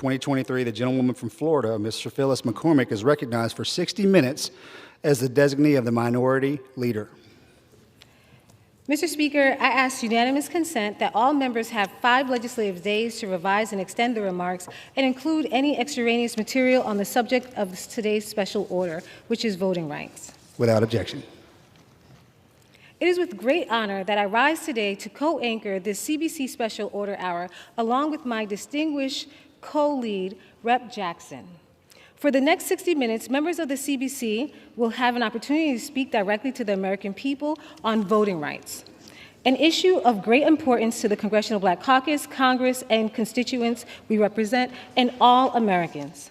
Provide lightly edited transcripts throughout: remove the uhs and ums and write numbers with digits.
2023, the gentlewoman from Florida, Ms. Phyllis McCormick, is recognized for 60 minutes as the designee of the minority leader. Mr. Speaker, I ask unanimous consent that all members have 5 legislative days to revise and extend their remarks and include any extraneous material on the subject of today's special order, which is voting rights. Without objection. It is with great honor that I rise today to co-anchor this CBC Special Order Hour along with my distinguished co-lead, Rep. Jackson. For the next 60 minutes, members of the CBC will have an opportunity to speak directly to the American people on voting rights, an issue of great importance to the Congressional Black Caucus, Congress, and constituents we represent, and all Americans.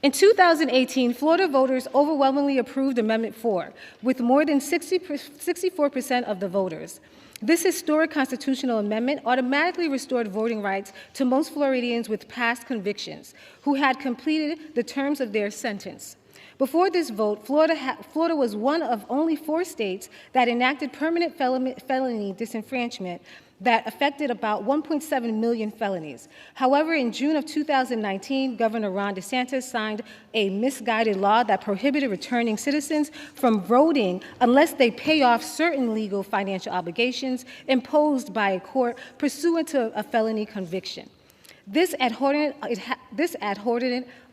In 2018, Florida voters overwhelmingly approved Amendment 4, with more than 64% of the voters. This historic constitutional amendment automatically restored voting rights to most Floridians with past convictions who had completed the terms of their sentence. Before this vote, Florida was one of only 4 states that enacted permanent felony disenfranchisement that affected about 1.7 million felonies. However, in June of 2019, Governor Ron DeSantis signed a misguided law that prohibited returning citizens from voting unless they pay off certain legal financial obligations imposed by a court pursuant to a felony conviction. This abhorrent,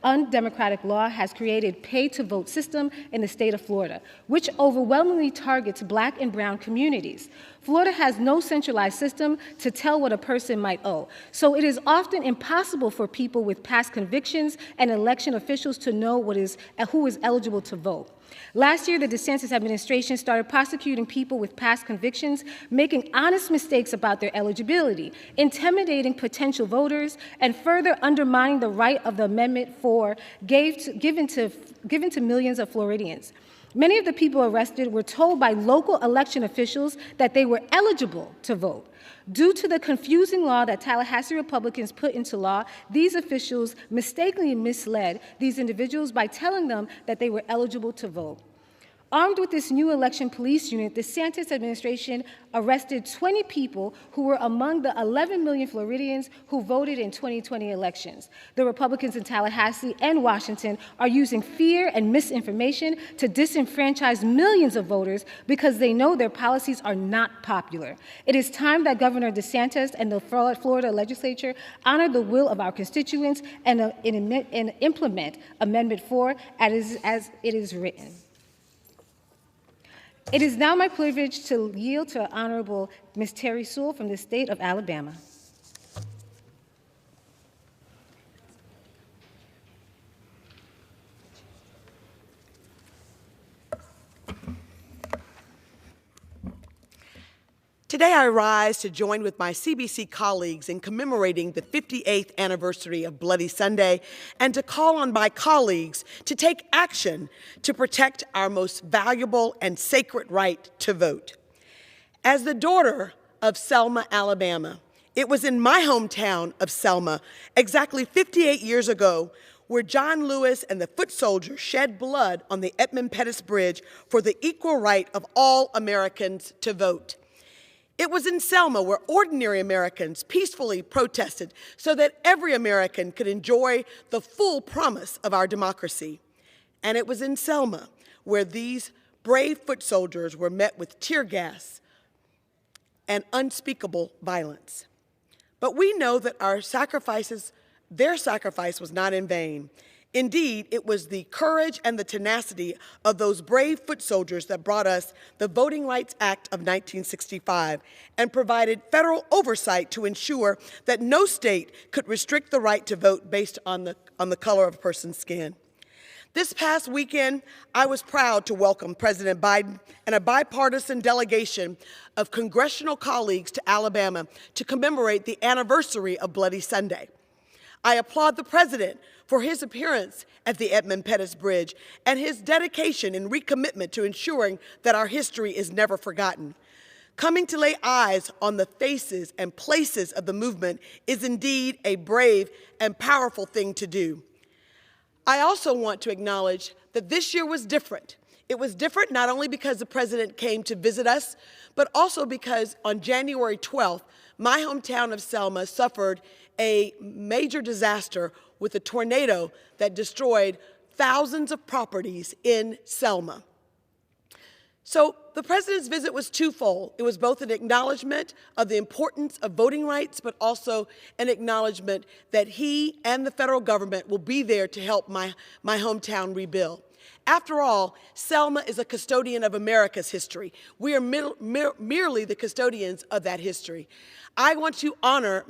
undemocratic law has created a pay-to-vote system in the state of Florida, which overwhelmingly targets Black and brown communities. Florida has no centralized system to tell what a person might owe, so it is often impossible for people with past convictions and election officials to know who is eligible to vote. Last year, the DeSantis administration started prosecuting people with past convictions, making honest mistakes about their eligibility, intimidating potential voters, and further undermining the right of the Amendment 4 given to millions of Floridians. Many of the people arrested were told by local election officials that they were eligible to vote. Due to the confusing law that Tallahassee Republicans put into law, these officials mistakenly misled these individuals by telling them that they were eligible to vote. Armed with this new election police unit, the DeSantis administration arrested 20 people who were among the 11 million Floridians who voted in 2020 elections. The Republicans in Tallahassee and Washington are using fear and misinformation to disenfranchise millions of voters because they know their policies are not popular. It is time that Governor DeSantis and the Florida legislature honor the will of our constituents and implement Amendment 4 as it is written. It is now my privilege to yield to Honorable Ms. Terry Sewell from the state of Alabama. Today I rise to join with my CBC colleagues in commemorating the 58th anniversary of Bloody Sunday and to call on my colleagues to take action to protect our most valuable and sacred right to vote. As the daughter of Selma, Alabama, it was in my hometown of Selma exactly 58 years ago where John Lewis and the foot soldiers shed blood on the Edmund Pettus Bridge for the equal right of all Americans to vote. It was in Selma where ordinary Americans peacefully protested so that every American could enjoy the full promise of our democracy. And it was in Selma where these brave foot soldiers were met with tear gas and unspeakable violence. But we know that their sacrifice was not in vain. Indeed, it was the courage and the tenacity of those brave foot soldiers that brought us the Voting Rights Act of 1965 and provided federal oversight to ensure that no state could restrict the right to vote based on the color of a person's skin. This past weekend, I was proud to welcome President Biden and a bipartisan delegation of congressional colleagues to Alabama to commemorate the anniversary of Bloody Sunday. I applaud the President for his appearance at the Edmund Pettus Bridge and his dedication and recommitment to ensuring that our history is never forgotten. Coming to lay eyes on the faces and places of the movement is indeed a brave and powerful thing to do. I also want to acknowledge that this year was different. It was different not only because the president came to visit us, but also because on January 12th, my hometown of Selma suffered a major disaster with a tornado that destroyed thousands of properties in Selma. So the president's visit was twofold. It was both an acknowledgement of the importance of voting rights, but also an acknowledgement that he and the federal government will be there to help my hometown rebuild. After all, Selma is a custodian of America's history. We are merely the custodians of that history. I want to honor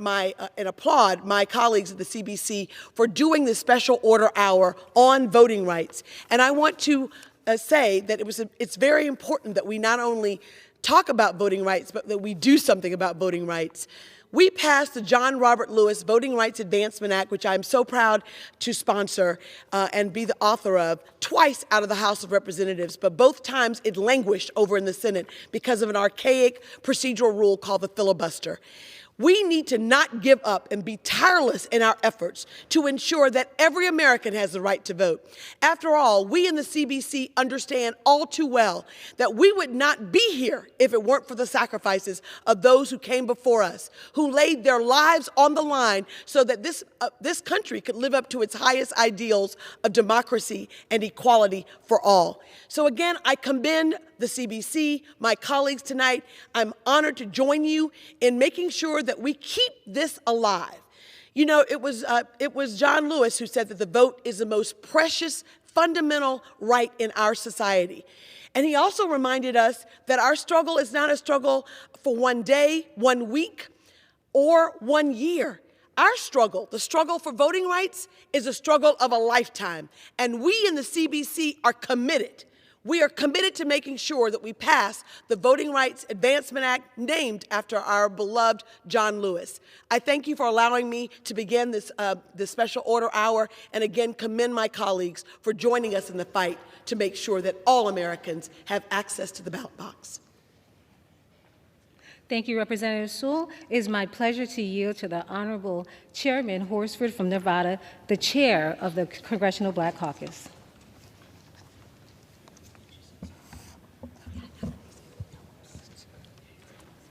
and applaud my colleagues at the CBC for doing this special order hour on voting rights. And I want to say that it's very important that we not only talk about voting rights, but that we do something about voting rights. We passed the John Robert Lewis Voting Rights Advancement Act, which I'm so proud to sponsor and be the author of, twice out of the House of Representatives, but both times it languished over in the Senate because of an archaic procedural rule called the filibuster. We need to not give up and be tireless in our efforts to ensure that every American has the right to vote. After all, we in the CBC understand all too well that we would not be here if it weren't for the sacrifices of those who came before us, who laid their lives on the line so that this country could live up to its highest ideals of democracy and equality for all. So again, I commend the CBC, my colleagues tonight. I'm honored to join you in making sure that we keep this alive. You know, it was John Lewis who said that the vote is the most precious, fundamental right in our society. And he also reminded us that our struggle is not a struggle for one day, 1 week, or 1 year. Our struggle, the struggle for voting rights, is a struggle of a lifetime. And we in the CBC are committed. We are committed to making sure that we pass the Voting Rights Advancement Act named after our beloved John Lewis. I thank you for allowing me to begin this special order hour, and again commend my colleagues for joining us in the fight to make sure that all Americans have access to the ballot box. Thank you, Representative Sewell. It is my pleasure to yield to the Honorable Chairman Horsford from Nevada, the chair of the Congressional Black Caucus.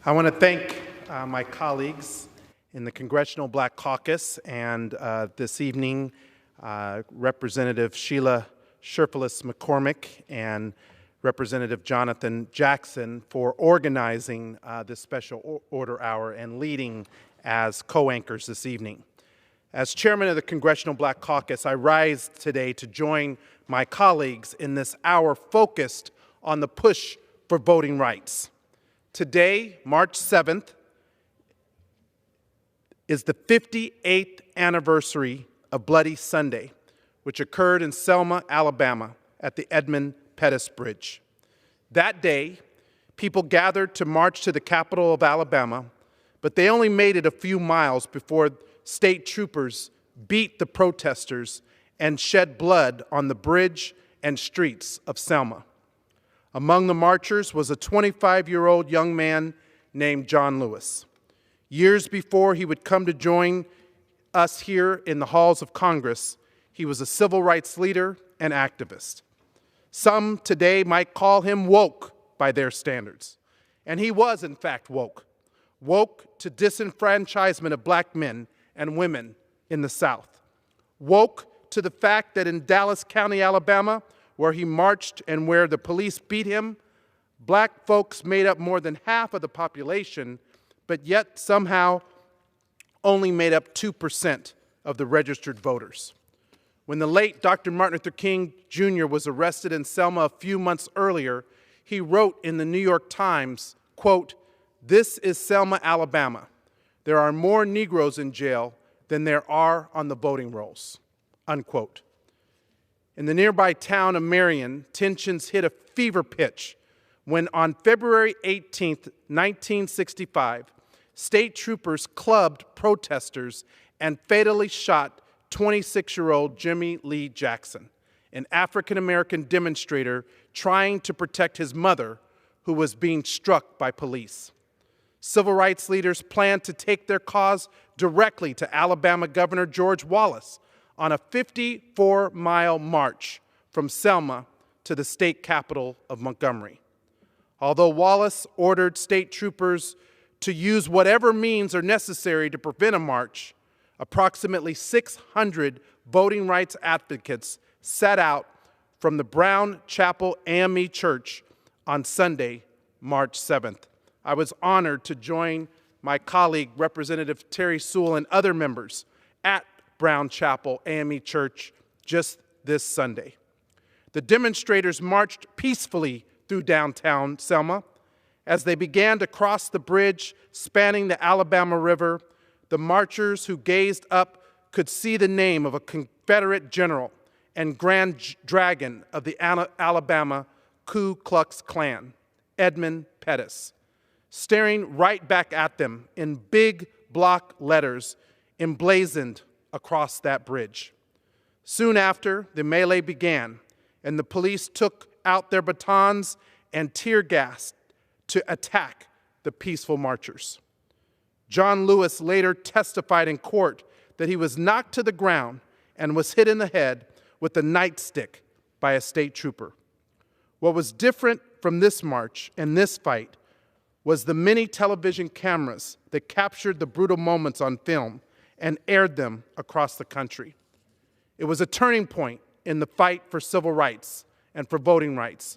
I want to thank my colleagues in the Congressional Black Caucus and this evening, Representative Sheila Sherfilis McCormick and Representative Jonathan Jackson for organizing this special order hour and leading as co-anchors this evening. As chairman of the Congressional Black Caucus, I rise today to join my colleagues in this hour focused on the push for voting rights. Today, March 7th, is the 58th anniversary of Bloody Sunday, which occurred in Selma, Alabama, at the Edmund Pettus Bridge. That day, people gathered to march to the capital of Alabama, but they only made it a few miles before state troopers beat the protesters and shed blood on the bridge and streets of Selma. Among the marchers was a 25-year-old young man named John Lewis. Years before he would come to join us here in the halls of Congress, he was a civil rights leader and activist. Some today might call him woke by their standards. And he was, in fact, woke. Woke to disenfranchisement of black men and women in the South. Woke to the fact that in Dallas County, Alabama, where he marched and where the police beat him, black folks made up more than half of the population, but yet somehow only made up 2% of the registered voters. When the late Dr. Martin Luther King Jr. was arrested in Selma a few months earlier, he wrote in the New York Times, quote, "This is Selma, Alabama. There are more Negroes in jail than there are on the voting rolls," unquote. In the nearby town of Marion, tensions hit a fever pitch when on February 18, 1965, state troopers clubbed protesters and fatally shot 26-year-old Jimmy Lee Jackson, an African-American demonstrator trying to protect his mother, who was being struck by police. Civil rights leaders planned to take their cause directly to Alabama Governor George Wallace on a 54-mile march from Selma to the state capital of Montgomery. Although Wallace ordered state troopers to use whatever means are necessary to prevent a march, approximately 600 voting rights advocates set out from the Brown Chapel AME Church on Sunday, March 7th. I was honored to join my colleague, Representative Terry Sewell, and other members at Brown Chapel AME Church just this Sunday. The demonstrators marched peacefully through downtown Selma. As they began to cross the bridge spanning the Alabama River, the marchers who gazed up could see the name of a Confederate general and grand dragon of the Alabama Ku Klux Klan, Edmund Pettus, staring right back at them in big block letters emblazoned across that bridge. Soon after, the melee began, and the police took out their batons and tear gas to attack the peaceful marchers. John Lewis later testified in court that he was knocked to the ground and was hit in the head with a nightstick by a state trooper. What was different from this march and this fight was the many television cameras that captured the brutal moments on film and aired them across the country. It was a turning point in the fight for civil rights and for voting rights.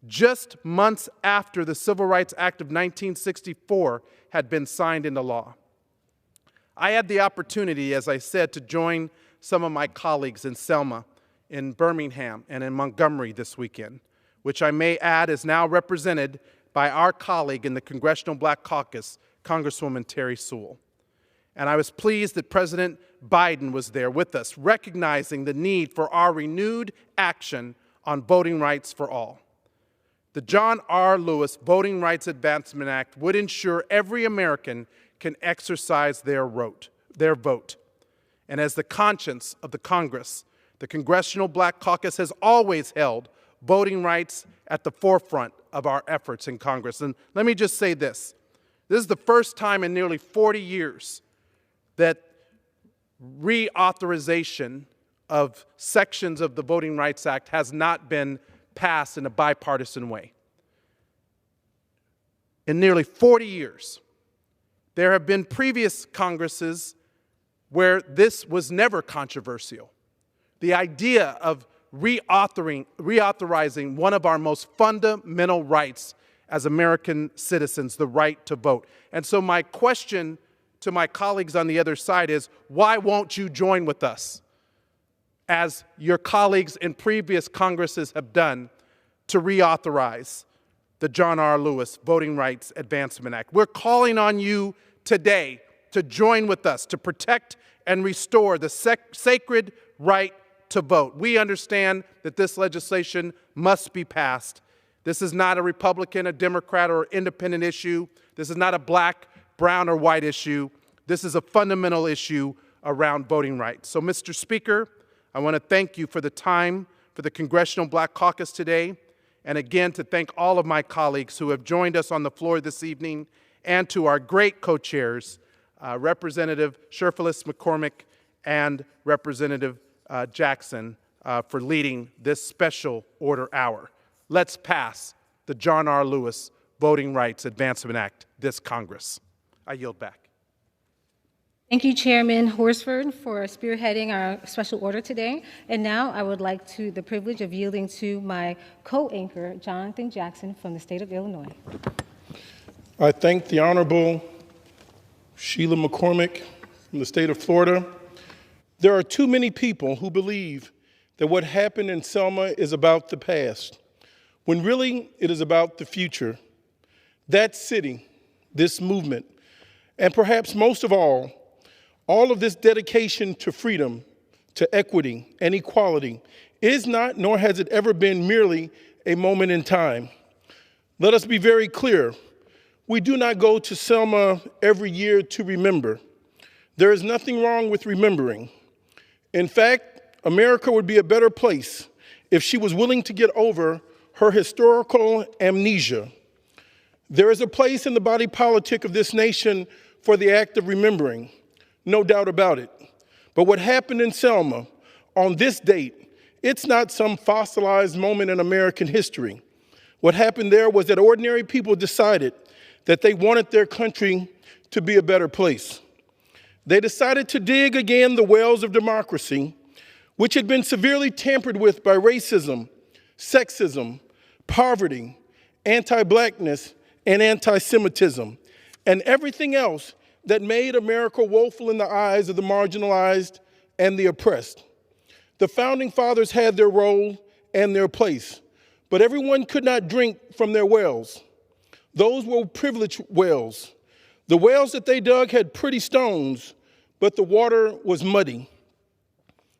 Just months after the Civil Rights Act of 1964 had been signed into law. I had the opportunity, as I said, to join some of my colleagues in Selma, in Birmingham, and in Montgomery this weekend, which I may add is now represented by our colleague in the Congressional Black Caucus, Congresswoman Terry Sewell. And I was pleased that President Biden was there with us, recognizing the need for our renewed action on voting rights for all. The John R. Lewis Voting Rights Advancement Act would ensure every American can exercise their vote. And as the conscience of the Congress, the Congressional Black Caucus has always held voting rights at the forefront of our efforts in Congress. And let me just say this. This is the first time in nearly 40 years that reauthorization of sections of the Voting Rights Act has not been passed in a bipartisan way. In nearly 40 years, there have been previous Congresses where this was never controversial. The idea of reauthorizing one of our most fundamental rights as American citizens, the right to vote. And so my question to my colleagues on the other side is, why won't you join with us, as your colleagues in previous Congresses have done, to reauthorize the John R. Lewis Voting Rights Advancement Act? We're calling on you today to join with us to protect and restore the sacred right to vote. We understand that this legislation must be passed. This is not a Republican, a Democrat, or independent issue. This is not a black, brown, or white issue. This is a fundamental issue around voting rights. So, Mr. Speaker, I want to thank you for the time for the Congressional Black Caucus today, and again to thank all of my colleagues who have joined us on the floor this evening, and to our great co-chairs, Representative Sherfilis McCormick and Representative Jackson, for leading this special order hour. Let's pass the John R. Lewis Voting Rights Advancement Act this Congress. I yield back. Thank you, Chairman Horsford, for spearheading our special order today. And now I would like the privilege of yielding to my co-anchor, Jonathan Jackson, from the state of Illinois. I thank the Honorable Sheila McCormick from the state of Florida. There are too many people who believe that what happened in Selma is about the past, when really it is about the future. That city, this movement, and perhaps most of all of this dedication to freedom, to equity, and equality is not, nor has it ever been, merely a moment in time. Let us be very clear. We do not go to Selma every year to remember. There is nothing wrong with remembering. In fact, America would be a better place if she was willing to get over her historical amnesia. There is a place in the body politic of this nation for the act of remembering, no doubt about it. But what happened in Selma on this date It's not some fossilized moment in American history. What happened there was that ordinary people decided that they wanted their country to be a better place. They decided to dig again the wells of democracy, which had been severely tampered with by racism, sexism, poverty, anti-blackness, and anti-Semitism, and everything else that made America woeful in the eyes of the marginalized and the oppressed. The Founding Fathers had their role and their place, but everyone could not drink from their wells. Those were privileged wells. The wells that they dug had pretty stones, but the water was muddy.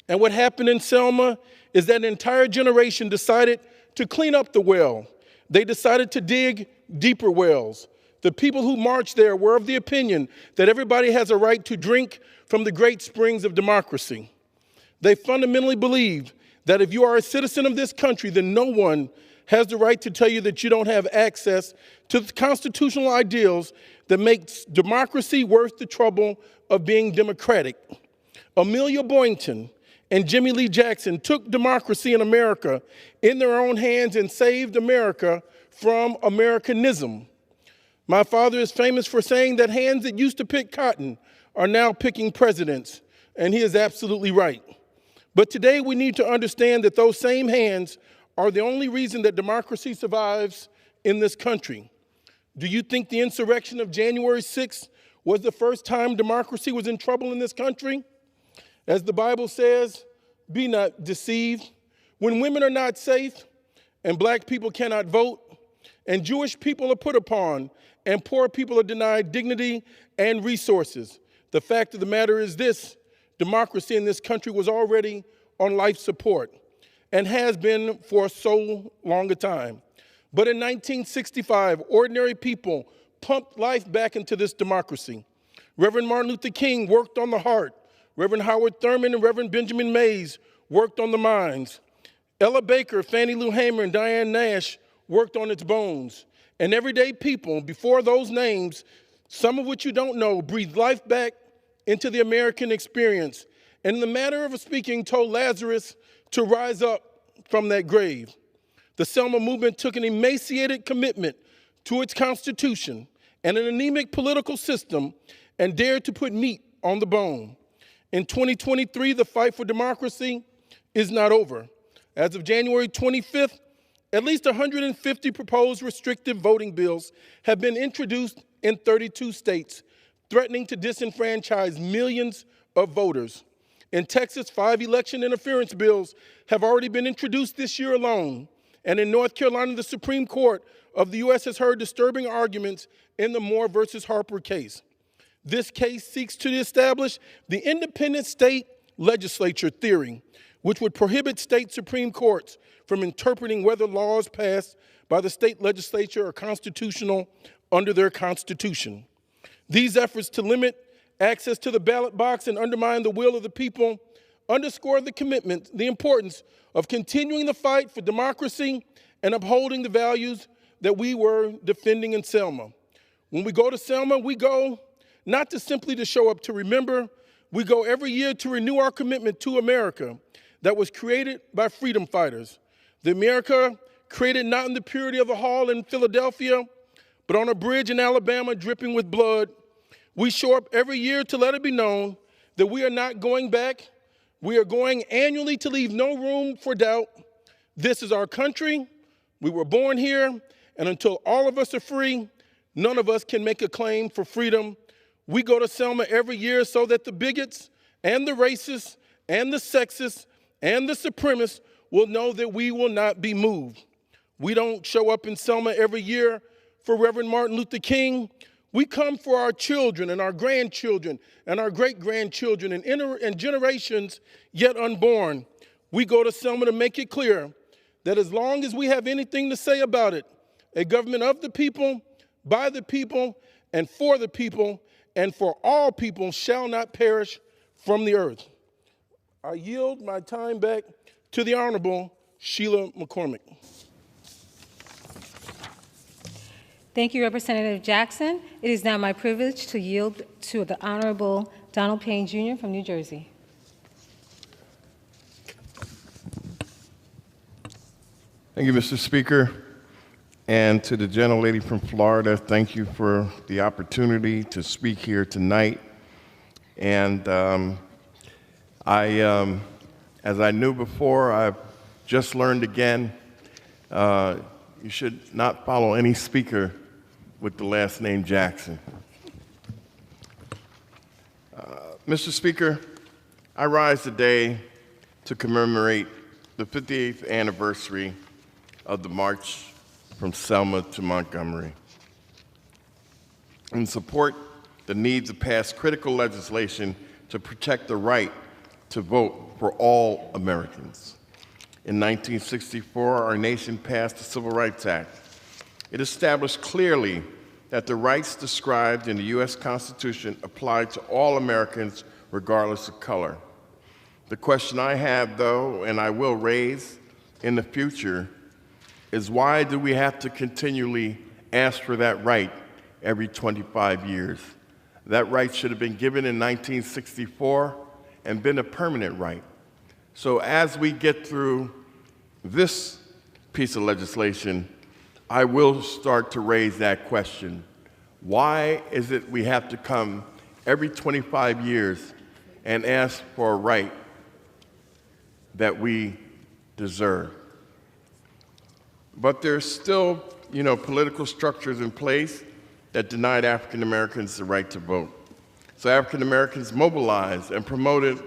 And what happened in Selma is that an entire generation decided to clean up the well. They decided to dig deeper wells. The people who marched there were of the opinion that everybody has a right to drink from the great springs of democracy. They fundamentally believed that if you are a citizen of this country, then no one has the right to tell you that you don't have access to the constitutional ideals that makes democracy worth the trouble of being democratic. Amelia Boynton and Jimmy Lee Jackson took democracy in America in their own hands and saved America from Americanism. My father is famous for saying that hands that used to pick cotton are now picking presidents, and he is absolutely right. But today we need to understand that those same hands are the only reason that democracy survives in this country. Do you think the insurrection of January 6th was the first time democracy was in trouble in this country? As the Bible says, be not deceived. When women are not safe, and black people cannot vote, and Jewish people are put upon, and poor people are denied dignity and resources, the fact of the matter is this: democracy in this country was already on life support and has been for so long a time. But in 1965, ordinary people pumped life back into this democracy. Reverend Martin Luther King worked on the heart. Reverend Howard Thurman and Reverend Benjamin Mays worked on the minds. Ella Baker, Fannie Lou Hamer, and Diane Nash worked on its bones. And everyday people, before those names, some of which you don't know, breathed life back into the American experience, and in the manner of speaking, told Lazarus to rise up from that grave. The Selma movement took an emaciated commitment to its Constitution and an anemic political system and dared to put meat on the bone. In 2023, the fight for democracy is not over. As of January 25th, at least 150 proposed restrictive voting bills have been introduced in 32 states, threatening to disenfranchise millions of voters. In Texas, 5 election interference bills have already been introduced this year alone. And in North Carolina, the Supreme Court of the U.S. has heard disturbing arguments in the Moore versus Harper case. This case seeks to establish the independent state legislature theory, which would prohibit state Supreme Courts from interpreting whether laws passed by the state legislature are constitutional under their constitution. These efforts to limit access to the ballot box and undermine the will of the people underscore the commitment, the importance of continuing the fight for democracy and upholding the values that we were defending in Selma. When we go to Selma, we go not to simply to show up to remember, we go every year to renew our commitment to America that was created by freedom fighters. The America created not in the purity of a hall in Philadelphia, but on a bridge in Alabama dripping with blood. We show up every year to let it be known that we are not going back. We are going annually to leave no room for doubt. This is our country. We were born here, and until all of us are free, none of us can make a claim for freedom. We go to Selma every year so that the bigots and the racists and the sexists and the supremacists will know that we will not be moved. We don't show up in Selma every year for Reverend Martin Luther King. We come for our children and our grandchildren and our great-grandchildren and generations yet unborn. We go to Selma to make it clear that as long as we have anything to say about it, a government of the people, by the people, and for the people, and for all people shall not perish from the earth. I yield my time back to the Honorable Sheila McCormick. Thank you, Representative Jackson. It is now my privilege to yield to the Honorable Donald Payne Jr. from New Jersey. you, Mr. Speaker. And to the gentlelady from Florida, thank you for the opportunity to speak here tonight. And as I knew before, I've just learned again, you should not follow any speaker with the last name Jackson. Mr. Speaker, I rise today to commemorate the 58th anniversary of the March from Selma to Montgomery and support the need to pass critical legislation to protect the right to vote for all Americans. In 1964, our nation passed the Civil Rights Act. It established clearly that the rights described in the U.S. Constitution applied to all Americans regardless of color. The question I have, though, and I will raise in the future, is why do we have to continually ask for that right every 25 years? That right should have been given in 1964 and been a permanent right. So as we get through this piece of legislation, I will start to raise that question. Why is it we have to come every 25 years and ask for a right that we deserve? But there's still, political structures in place that denied African Americans the right to vote. So African Americans mobilized and promoted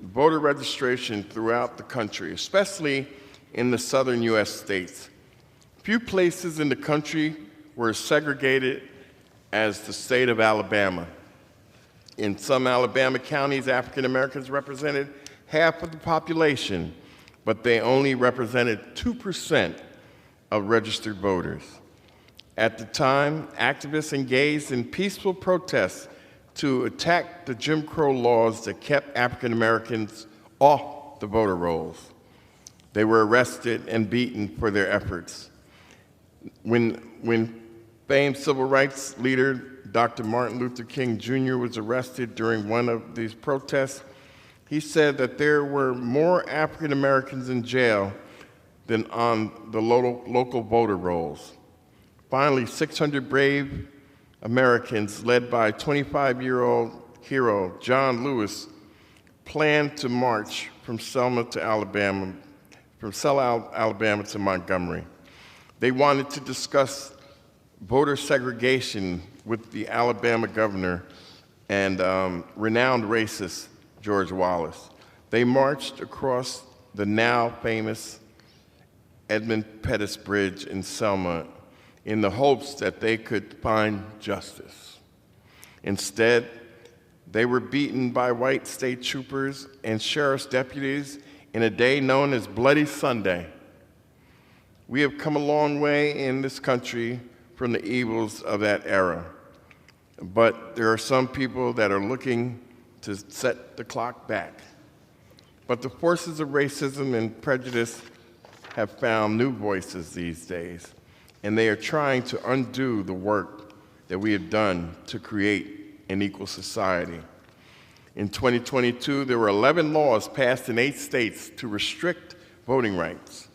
voter registration throughout the country, especially in the southern U.S. states. Few places in the country were as segregated as the state of Alabama. In some Alabama counties, African Americans represented half of the population, but they only represented 2% of registered voters. At the time, activists engaged in peaceful protests to attack the Jim Crow laws that kept African Americans off the voter rolls. They were arrested and beaten for their efforts. When famed civil rights leader Dr. Martin Luther King Jr. was arrested during one of these protests, he said that there were more African Americans in jail than on the local voter rolls. Finally, 600 brave Americans, led by 25-year-old hero John Lewis, planned to march from Selma, Alabama to Montgomery. They wanted to discuss voter segregation with the Alabama governor and renowned racist George Wallace. They marched across the now famous Emmett Till Bridge in Selma in the hopes that they could find justice. Instead, they were beaten by white state troopers and sheriff's deputies in a day known as Bloody Sunday. We have come a long way in this country from the evils of that era, but there are some people that are looking to set the clock back. But the forces of racism and prejudice have found new voices these days, and they are trying to undo the work that we have done to create an equal society. In 2022, there were 11 laws passed in 8 states to restrict voting rights,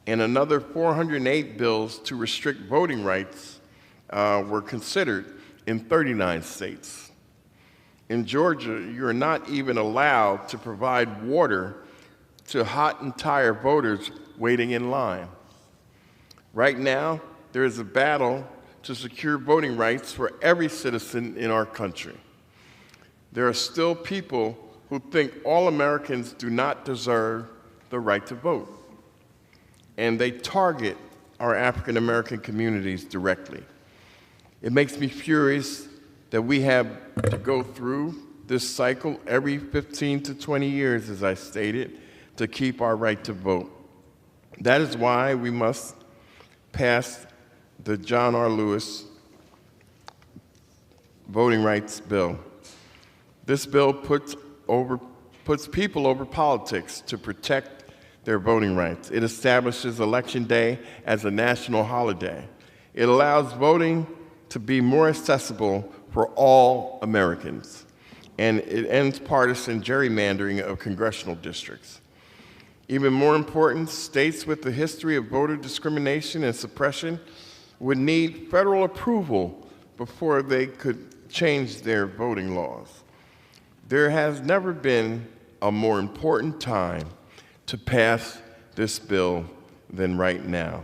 and another 408 bills to restrict voting rights were considered in 39 states. In Georgia, you are not even allowed to provide water to hot and tired voters waiting in line. Right now, there is a battle to secure voting rights for every citizen in our country. There are still people who think all Americans do not deserve the right to vote, and they target our African American communities directly. It makes me furious that we have to go through this cycle every 15 to 20 years, as I stated, to keep our right to vote. That is why we must pass the John R. Lewis Voting Rights Bill. This bill puts people over politics to protect their voting rights. It establishes Election Day as a national holiday. It allows voting to be more accessible for all Americans, and it ends partisan gerrymandering of congressional districts. Even more important, states with a history of voter discrimination and suppression would need federal approval before they could change their voting laws. There has never been a more important time to pass this bill than right now.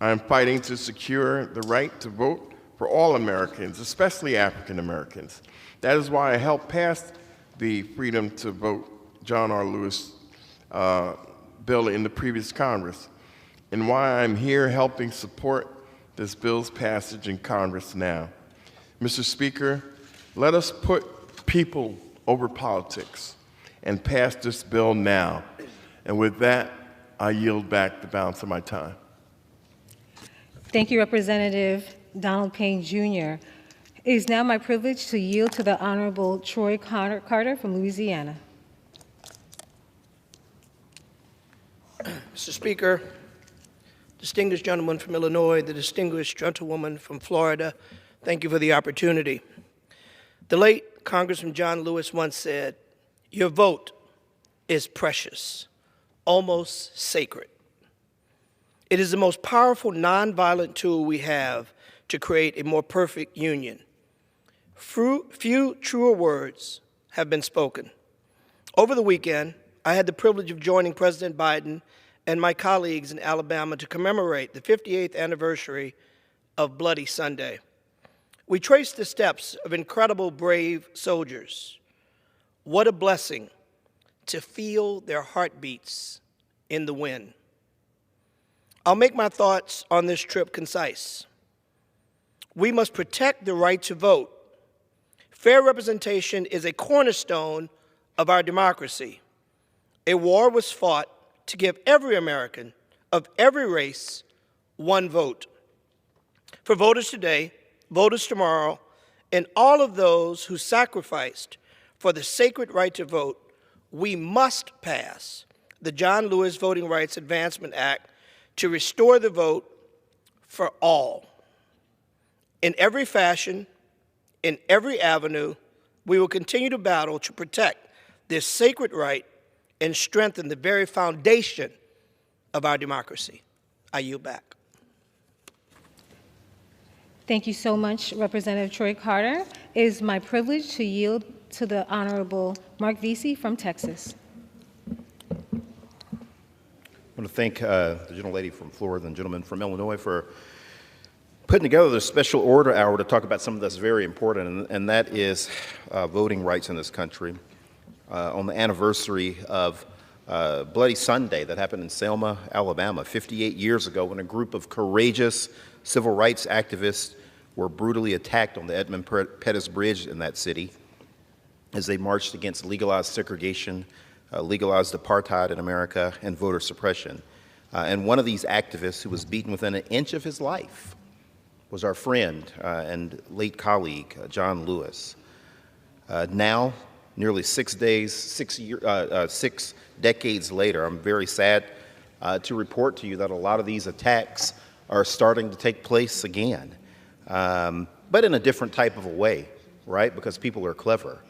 I am fighting to secure the right to vote for all Americans, especially African Americans. That is why I helped pass the Freedom to Vote John R. Lewis bill in the previous Congress, and why I'm here helping support this bill's passage in Congress now. Mr. Speaker, let us put people over politics and pass this bill now. And with that, I yield back the balance of my time. Thank you, Representative Donald Payne Jr. It is now my privilege to yield to the Honorable Troy Carter from Louisiana. Mr. Speaker, distinguished gentleman from Illinois, the distinguished gentlewoman from Florida, thank you for the opportunity. The late Congressman John Lewis once said, "Your vote is precious, almost sacred. It is the most powerful nonviolent tool we have to create a more perfect union. Few truer words have been spoken." Over the weekend, I had the privilege of joining President Biden and my colleagues in Alabama to commemorate the 58th anniversary of Bloody Sunday. We traced the steps of incredible brave soldiers. What a blessing to feel their heartbeats in the wind. I'll make my thoughts on this trip concise. We must protect the right to vote. Fair representation is a cornerstone of our democracy. A war was fought to give every American of every race one vote. For voters today, voters tomorrow, and all of those who sacrificed for the sacred right to vote, we must pass the John Lewis Voting Rights Advancement Act to restore the vote for all. In every fashion, in every avenue, we will continue to battle to protect this sacred right and strengthen the very foundation of our democracy. I yield back. Thank you so much, Representative Troy Carter. It is my privilege to yield to the Honorable Mark Vesey from Texas. I want to thank the gentlelady from Florida and the gentleman from Illinois for putting together this special order hour to talk about something that's very important, and that is voting rights in this country. On the anniversary of Bloody Sunday that happened in Selma, Alabama, 58 years ago, when a group of courageous civil rights activists were brutally attacked on the Edmund Pettus Bridge in that city as they marched against legalized segregation, legalized apartheid in America, and voter suppression. And one of these activists who was beaten within an inch of his life was our friend and late colleague, John Lewis. Now, nearly 6 decades later, I'm very sad to report to you that a lot of these attacks are starting to take place again, but in a different type of a way, right? Because people are clever.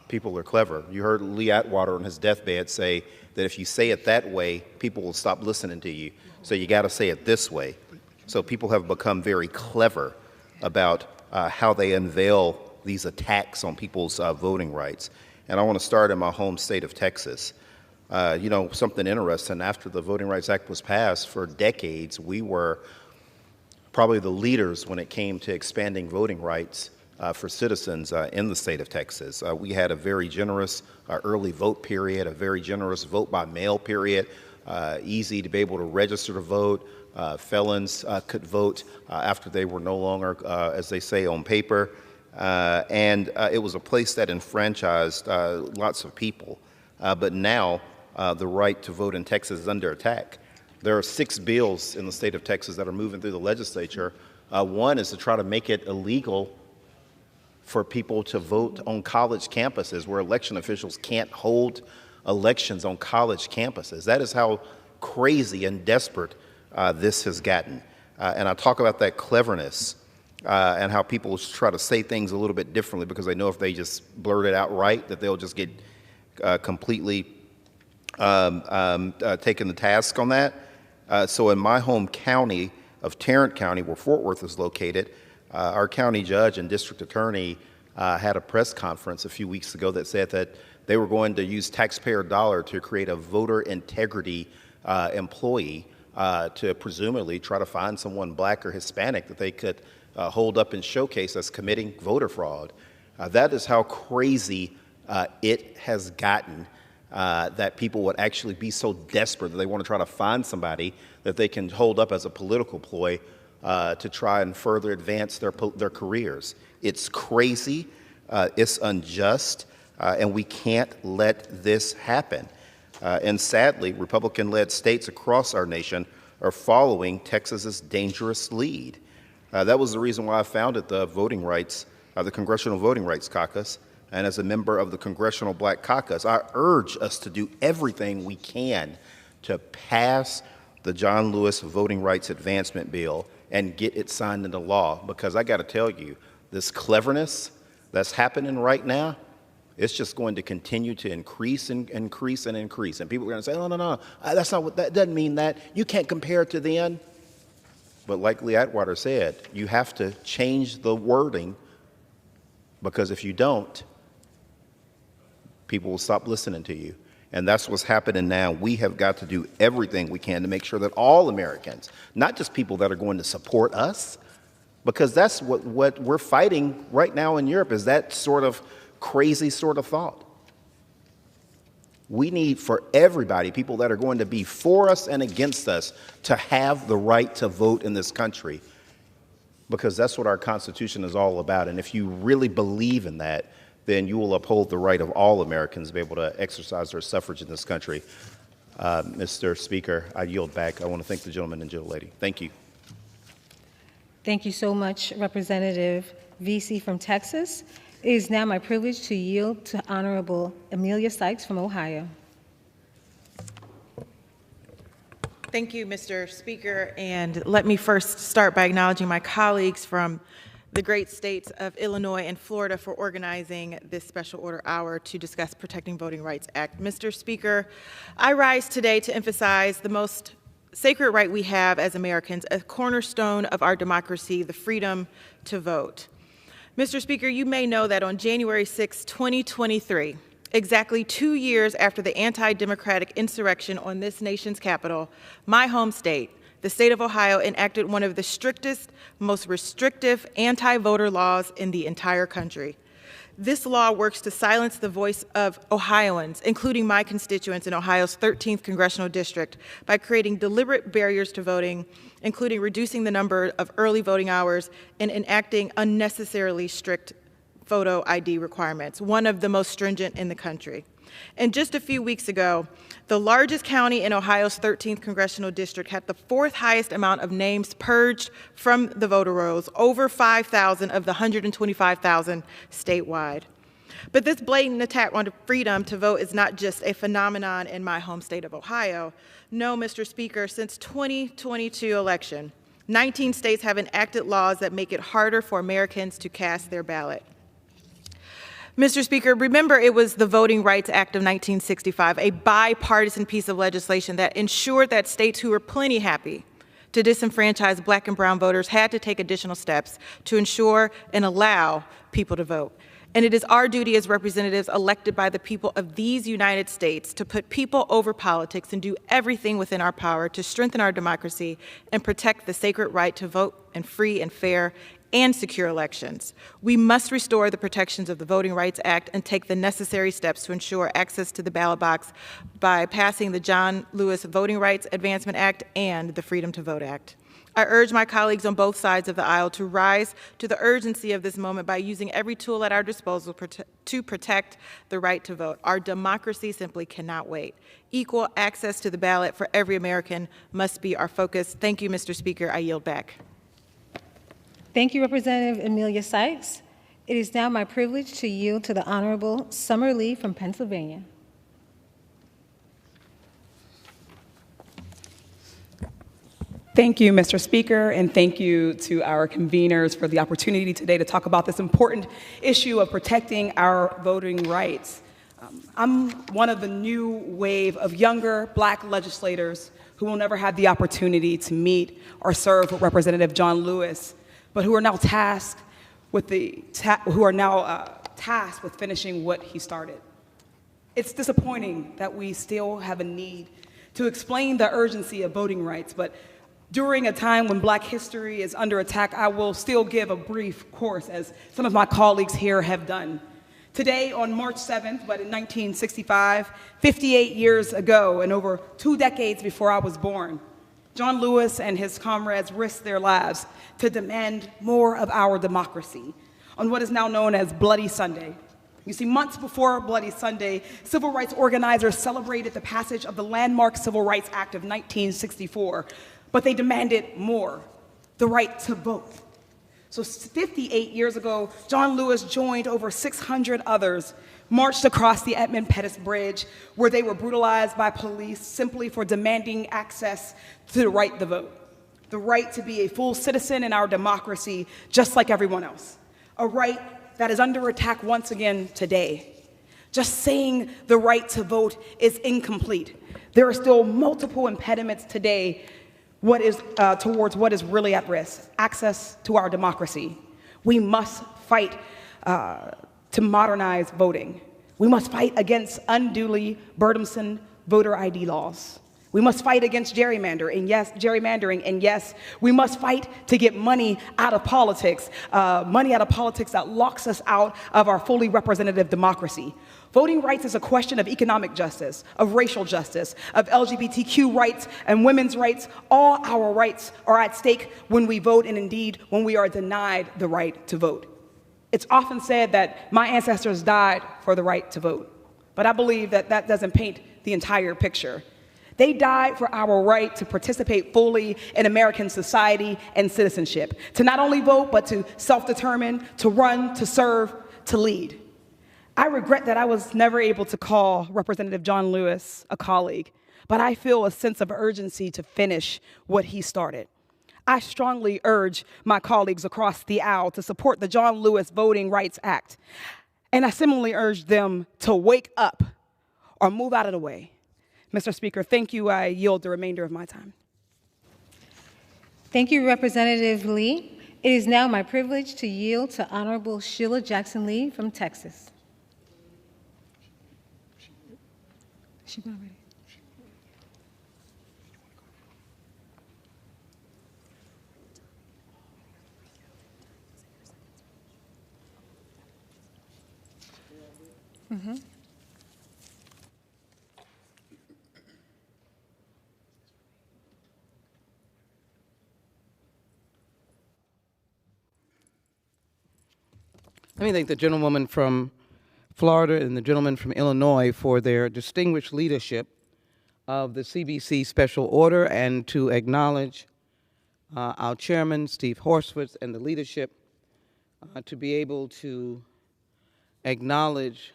People are clever. You heard Lee Atwater on his deathbed say that if you say it that way, people will stop listening to you. So you got to say it this way. So people have become very clever about how they unveil these attacks on people's voting rights. And I want to start in my home state of Texas. You know, something interesting, after the Voting Rights Act was passed, for decades, we were probably the leaders when it came to expanding voting rights for citizens in the state of Texas. We had a very generous early vote period, a very generous vote by mail period, easy to be able to register to vote. Felons could vote after they were no longer, as they say, on paper. And it was a place that enfranchised lots of people. But now the right to vote in Texas is under attack. There are 6 bills in the state of Texas that are moving through the legislature. One is to try to make it illegal for people to vote on college campuses, where election officials can't hold elections on college campuses. That is how crazy and desperate this has gotten. And I talk about that cleverness and how people try to say things a little bit differently because they know if they just blurt it out right, that they'll just get completely taken the task on that. So in my home county of Tarrant County, where Fort Worth is located, our county judge and district attorney had a press conference a few weeks ago that said that they were going to use taxpayer dollar to create a voter integrity employee to presumably try to find someone black or Hispanic that they could hold up and showcase as committing voter fraud. That is how crazy it has gotten, that people would actually be so desperate that they want to try to find somebody that they can hold up as a political ploy to try and further advance their careers. It's crazy, it's unjust, and we can't let this happen. And sadly, Republican-led states across our nation are following Texas's dangerous lead. That was the reason why I founded the the Congressional Voting Rights Caucus. And as a member of the Congressional Black Caucus, I urge us to do everything we can to pass the John Lewis Voting Rights Advancement Bill and get it signed into law. Because I got to tell you, this cleverness that's happening right now, it's just going to continue to increase and increase and increase. And people are going to say, no, that's not what, that doesn't mean that. You can't compare it to then. But like Lee Atwater said, you have to change the wording, because if you don't, people will stop listening to you. And that's what's happening now. We have got to do everything we can to make sure that all Americans, not just people that are going to support us, because that's what we're fighting right now in Europe, is that sort of crazy sort of thought. We need for everybody, people that are going to be for us and against us, to have the right to vote in this country, because that's what our Constitution is all about. And if you really believe in that, then you will uphold the right of all Americans to be able to exercise their suffrage in this country. Mr. Speaker, I yield back. I want to thank the gentleman and gentlelady. Thank you. Thank you so much, Representative Vesey from Texas. It is now my privilege to yield to Honorable Amelia Sykes from Ohio. Thank you, Mr. Speaker, and let me first start by acknowledging my colleagues from the great states of Illinois and Florida for organizing this special order hour to discuss Protecting Voting Rights Act. Mr. Speaker, I rise today to emphasize the most sacred right we have as Americans, a cornerstone of our democracy, the freedom to vote. Mr. Speaker, you may know that on January 6, 2023, exactly 2 years after the anti-democratic insurrection on this nation's capital, my home state, the state of Ohio, enacted one of the strictest, most restrictive anti-voter laws in the entire country. This law works to silence the voice of Ohioans, including my constituents in Ohio's 13th Congressional District, by creating deliberate barriers to voting, including reducing the number of early voting hours and enacting unnecessarily strict photo ID requirements, one of the most stringent in the country. And just a few weeks ago, the largest county in Ohio's 13th Congressional District had the 4th highest amount of names purged from the voter rolls, over 5,000 of the 125,000 statewide. But this blatant attack on freedom to vote is not just a phenomenon in my home state of Ohio. No, Mr. Speaker, since 2022 election, 19 states have enacted laws that make it harder for Americans to cast their ballot. Mr. Speaker, remember it was the Voting Rights Act of 1965, a bipartisan piece of legislation that ensured that states who were plenty happy to disenfranchise black and brown voters had to take additional steps to ensure and allow people to vote. And it is our duty as representatives elected by the people of these United States to put people over politics and do everything within our power to strengthen our democracy and protect the sacred right to vote in free and fair and secure elections. We must restore the protections of the Voting Rights Act and take the necessary steps to ensure access to the ballot box by passing the John Lewis Voting Rights Advancement Act and the Freedom to Vote Act. I urge my colleagues on both sides of the aisle to rise to the urgency of this moment by using every tool at our disposal to protect the right to vote. Our democracy simply cannot wait. Equal access to the ballot for every American must be our focus. Thank you, Mr. Speaker. I yield back. Thank you, Representative Amelia Sykes. It is now my privilege to yield to the Honorable Summer Lee from Pennsylvania. Thank you, Mr. Speaker, and thank you to our conveners for the opportunity today to talk about this important issue of protecting our voting rights. I'm one of the new wave of younger Black legislators who will never have the opportunity to meet or serve with Representative John Lewis, but who are now tasked with tasked with finishing what he started. It's disappointing that we still have a need to explain the urgency of voting rights, but during a time when Black history is under attack, I will still give a brief course, as some of my colleagues here have done. Today, on March 7th, but in 1965, 58 years ago, and over 2 decades before I was born, John Lewis and his comrades risked their lives to demand more of our democracy on what is now known as Bloody Sunday. You see, months before Bloody Sunday, civil rights organizers celebrated the passage of the landmark Civil Rights Act of 1964, but they demanded more, the right to vote. So 58 years ago, John Lewis joined over 600 others, marched across the Emmett Till Bridge, where they were brutalized by police simply for demanding access to the right to vote, the right to be a full citizen in our democracy, just like everyone else, a right that is under attack once again today. Just saying the right to vote is incomplete. There are still multiple impediments today towards what is really at risk, access to our democracy. We must fight to modernize voting. We must fight against unduly burdensome voter ID laws. We must fight against gerrymandering, and yes, we must fight to get money out of politics that locks us out of our fully representative democracy. Voting rights is a question of economic justice, of racial justice, of LGBTQ rights and women's rights. All our rights are at stake when we vote, and indeed when we are denied the right to vote. It's often said that my ancestors died for the right to vote, but I believe that that doesn't paint the entire picture. They died for our right to participate fully in American society and citizenship, to not only vote, but to self-determine, to run, to serve, to lead. I regret that I was never able to call Representative John Lewis a colleague, but I feel a sense of urgency to finish what he started. I strongly urge my colleagues across the aisle to support the John Lewis Voting Rights Act, and I similarly urge them to wake up or move out of the way. Mr. Speaker, thank you. I yield the remainder of my time. Thank you, Representative Lee. It is now my privilege to yield to Honorable Sheila Jackson Lee from Texas. She went already. Mm-hmm. Let me thank the gentlewoman from Florida and the gentleman from Illinois for their distinguished leadership of the CBC Special Order, and to acknowledge our chairman, Steve Horsford, and the leadership to be able to acknowledge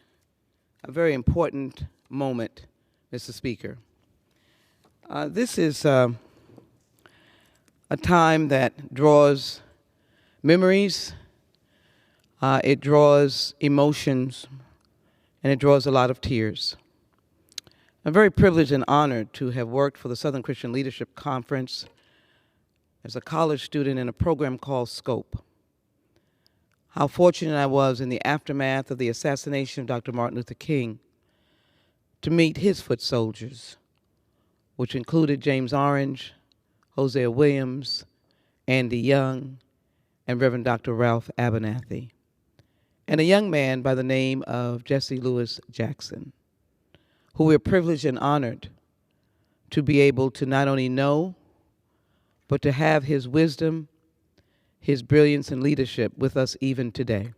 a very important moment, Mr. Speaker. This is a time that draws memories, it draws emotions, and it draws a lot of tears. I'm very privileged and honored to have worked for the Southern Christian Leadership Conference as a college student in a program called SCOPE. How fortunate I was in the aftermath of the assassination of Dr. Martin Luther King to meet his foot soldiers, which included James Orange, Hosea Williams, Andy Young, and Reverend Dr. Ralph Abernathy, and a young man by the name of Jesse Lewis Jackson, who we're privileged and honored to be able to not only know, but to have his wisdom, his brilliance and leadership with us even today.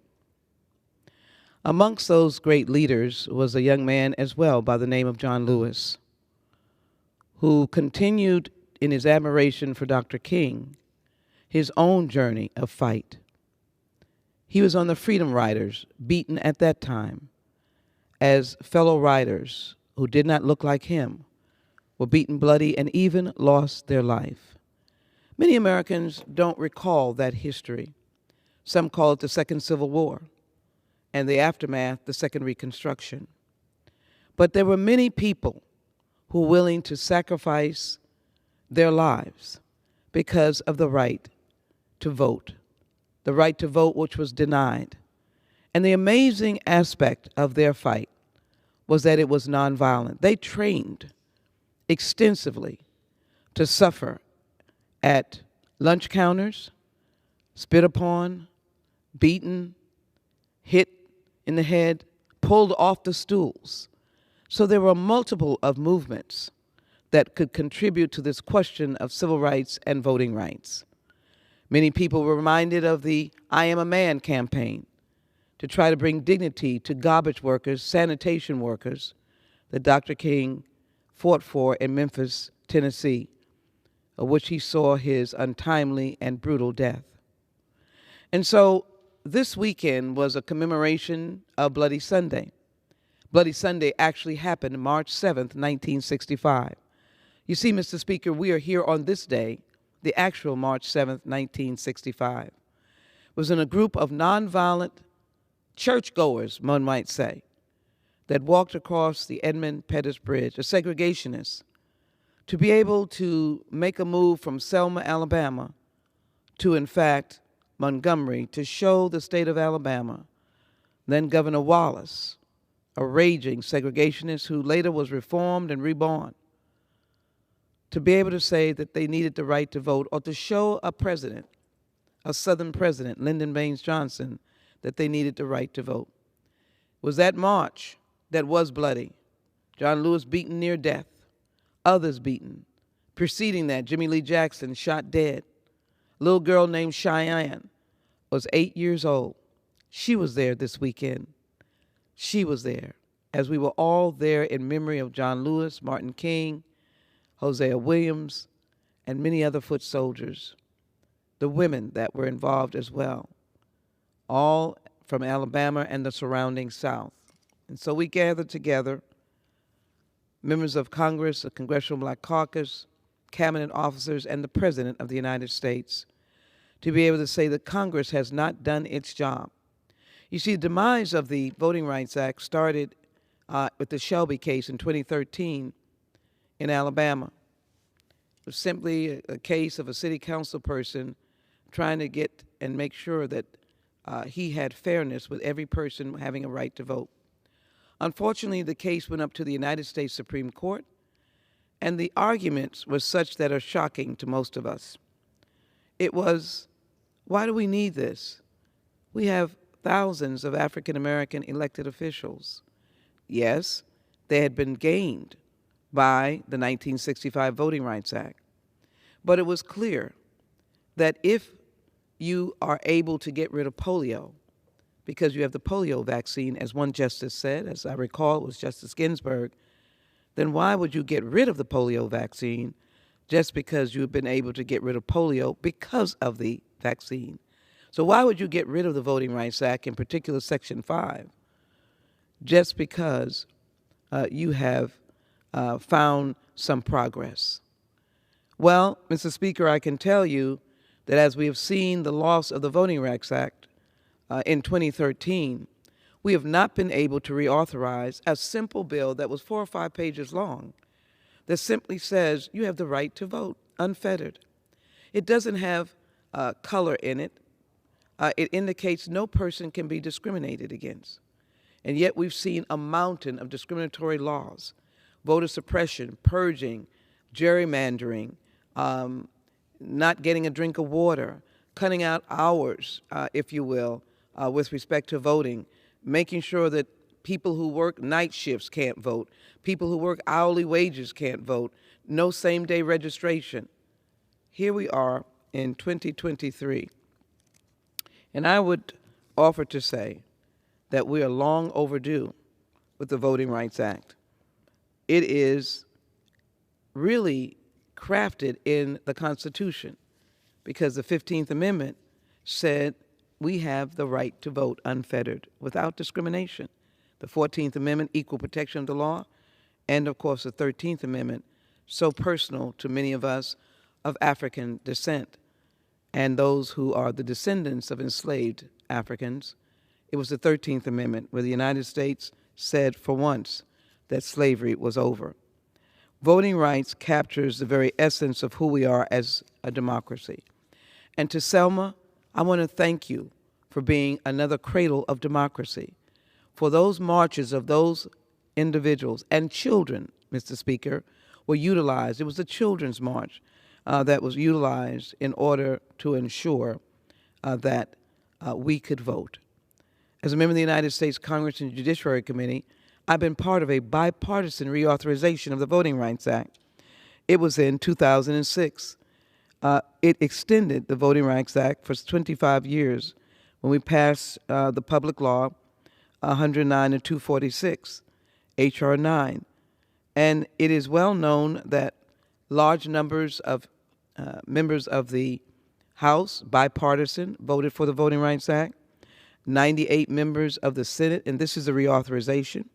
Amongst those great leaders was a young man as well by the name of John Lewis, who continued in his admiration for Dr. King his own journey of fight. He was on the Freedom Riders, beaten at that time, as fellow riders who did not look like him were beaten bloody and even lost their life. Many Americans don't recall that history. Some call it the Second Civil War, and the aftermath, the Second Reconstruction. But there were many people who were willing to sacrifice their lives because of the right to vote, which was denied. And the amazing aspect of their fight was that it was nonviolent. They trained extensively to suffer at lunch counters, spit upon, beaten, hit in the head, pulled off the stools. So there were multiple of movements that could contribute to this question of civil rights and voting rights. Many people were reminded of the I Am a Man campaign to try to bring dignity to garbage workers, sanitation workers that Dr. King fought for in Memphis, Tennessee, of which he saw his untimely and brutal death. And so this weekend was a commemoration of Bloody Sunday. Bloody Sunday actually happened March 7th, 1965. You see, Mr. Speaker, we are here on this day, the actual March 7th, 1965. It was in a group of nonviolent churchgoers, one might say, that walked across the Emmett Till Bridge, a segregationist, to be able to make a move from Selma, Alabama, to, in fact, Montgomery, to show the state of Alabama, then Governor Wallace, a raging segregationist who later was reformed and reborn, to be able to say that they needed the right to vote, or to show a president, a Southern president, Lyndon Baines Johnson, that they needed the right to vote. It was that march that was bloody. John Lewis beaten near death, others beaten. Preceding that, Jimmy Lee Jackson shot dead. A little girl named Cheyenne was 8 years old. She was there this weekend. She was there, as we were all there in memory of John Lewis, Martin King, Hosea Williams, and many other foot soldiers, the women that were involved as well, all from Alabama and the surrounding South. And so we gathered together, members of Congress, the Congressional Black Caucus, cabinet officers, and the President of the United States, to be able to say that Congress has not done its job. You see, the demise of the Voting Rights Act started with the Shelby case in 2013 in Alabama. It was simply a case of a city council person trying to get and make sure that he had fairness with every person having a right to vote. Unfortunately, the case went up to the United States Supreme Court, and the arguments were such that are shocking to most of us. It was, why do we need this? We have thousands of African American elected officials. Yes, they had been gained by the 1965 Voting Rights Act. But it was clear that if you are able to get rid of polio, because you have the polio vaccine, as one justice said, as I recall, it was Justice Ginsburg, then why would you get rid of the polio vaccine just because you've been able to get rid of polio because of the vaccine? So why would you get rid of the Voting Rights Act, in particular Section 5, just because you have found some progress? Well, Mr. Speaker, I can tell you that as we have seen the loss of the Voting Rights Act in 2013, we have not been able to reauthorize a simple bill that was 4 or 5 pages long that simply says you have the right to vote, unfettered. It doesn't have color in it. It indicates no person can be discriminated against. And yet we've seen a mountain of discriminatory laws, voter suppression, purging, gerrymandering, not getting a drink of water, cutting out hours, if you will, with respect to voting, making sure that people who work night shifts can't vote, people who work hourly wages can't vote, no same-day registration. Here we are in 2023. And I would offer to say that we are long overdue with the Voting Rights Act. It is really crafted in the Constitution because the 15th Amendment said we have the right to vote unfettered, without discrimination. The 14th Amendment, equal protection of the law, and of course the 13th Amendment, so personal to many of us of African descent and those who are the descendants of enslaved Africans. It was the 13th Amendment where the United States said for once that slavery was over. Voting rights captures the very essence of who we are as a democracy. And to Selma, I want to thank you for being another cradle of democracy. For those marches of those individuals and children, Mr. Speaker, were utilized. It was the Children's March that was utilized in order to ensure that we could vote. As a member of the United States Congress and Judiciary Committee, I've been part of a bipartisan reauthorization of the Voting Rights Act. It was in 2006. It extended the Voting Rights Act for 25 years when we passed the Public Law 109 and 246, H.R. 9. And it is well known that large numbers of members of the House, bipartisan, voted for the Voting Rights Act, 98 members of the Senate, and this is a reauthorization.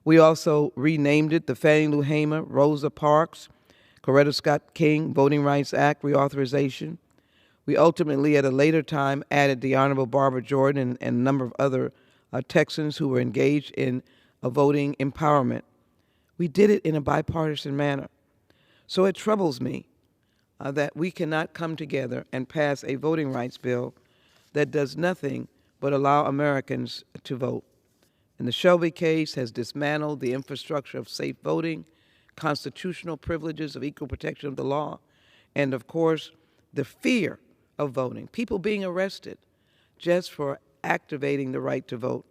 We also renamed it the Fannie Lou Hamer, Rosa Parks, Coretta Scott King Voting Rights Act reauthorization. We ultimately, at a later time, added the Honorable Barbara Jordan and a number of other Texans who were engaged in voting empowerment. We did it in a bipartisan manner. So it troubles me that we cannot come together and pass a voting rights bill that does nothing but allow Americans to vote. And the Shelby case has dismantled the infrastructure of safe voting, constitutional privileges of equal protection of the law, and of course, the fear of voting. People being arrested just for activating the right to vote,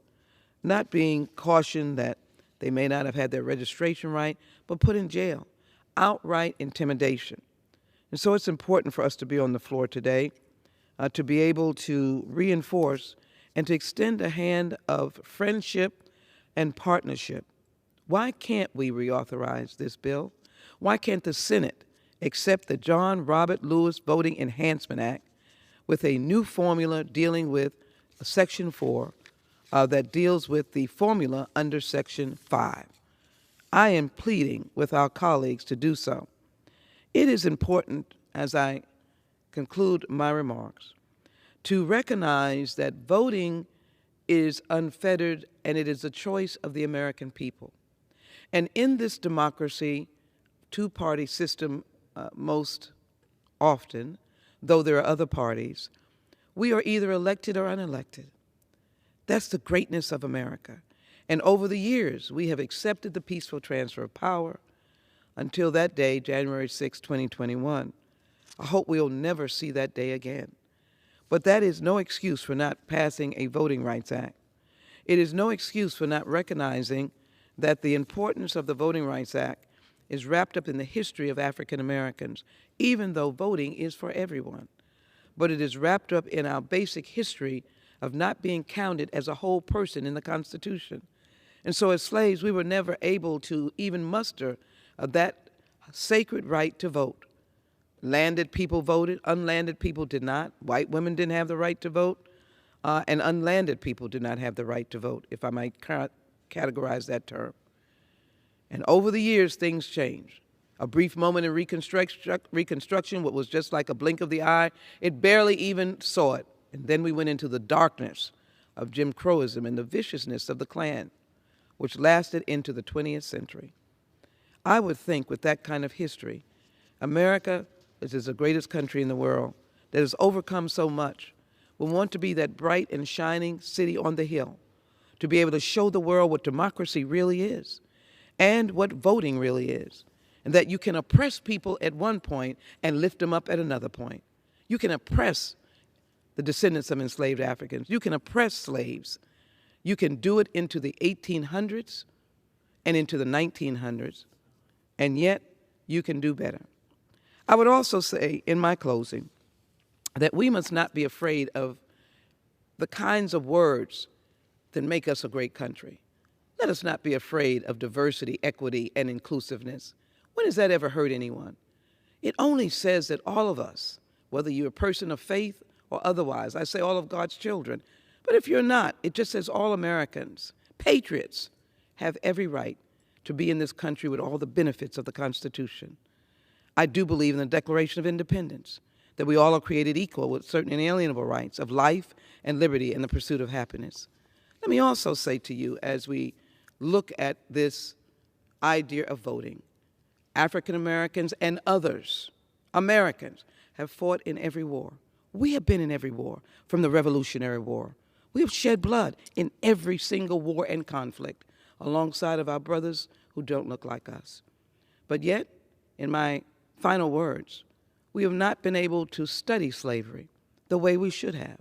not being cautioned that they may not have had their registration right, but put in jail. Outright intimidation. And so it's important for us to be on the floor today to be able to reinforce and to extend a hand of friendship and partnership. Why can't we reauthorize this bill? Why can't the Senate accept the John Robert Lewis Voting Enhancement Act with a new formula dealing with Section 4 that deals with the formula under Section 5? I am pleading with our colleagues to do so. It is important, as I conclude my remarks, to recognize that voting is unfettered and it is a choice of the American people. And in this democracy, two-party system most often, though there are other parties, we are either elected or unelected. That's the greatness of America. And over the years, we have accepted the peaceful transfer of power until that day, January 6, 2021. I hope we'll never see that day again. But that is no excuse for not passing a Voting Rights Act. It is no excuse for not recognizing that the importance of the Voting Rights Act is wrapped up in the history of African Americans, even though voting is for everyone. But it is wrapped up in our basic history of not being counted as a whole person in the Constitution. And so as slaves, we were never able to even muster that sacred right to vote. Landed people voted, unlanded people did not. White women didn't have the right to vote, and unlanded people did not have the right to vote, if I might categorize that term. And over the years, things changed. A brief moment in Reconstruction, what was just like a blink of the eye, it barely even saw it. And then we went into the darkness of Jim Crowism and the viciousness of the Klan, which lasted into the 20th century. I would think with that kind of history, America, which is the greatest country in the world, that has overcome so much, will want to be that bright and shining city on the hill, to be able to show the world what democracy really is and what voting really is, and that you can oppress people at one point and lift them up at another point. You can oppress the descendants of enslaved Africans. You can oppress slaves. You can do it into the 1800s and into the 1900s, and yet you can do better. I would also say in my closing that we must not be afraid of the kinds of words that make us a great country. Let us not be afraid of diversity, equity, and inclusiveness. When has that ever hurt anyone? It only says that all of us, whether you're a person of faith or otherwise, I say all of God's children, but if you're not, it just says all Americans, patriots, have every right to be in this country with all the benefits of the Constitution. I do believe in the Declaration of Independence, that we all are created equal with certain inalienable rights of life and liberty and the pursuit of happiness. Let me also say to you, as we look at this idea of voting. African Americans and others, Americans, have fought in every war. We have been in every war, from the Revolutionary War. We have shed blood in every single war and conflict, alongside of our brothers who don't look like us. But yet, in my final words, we have not been able to study slavery the way we should have.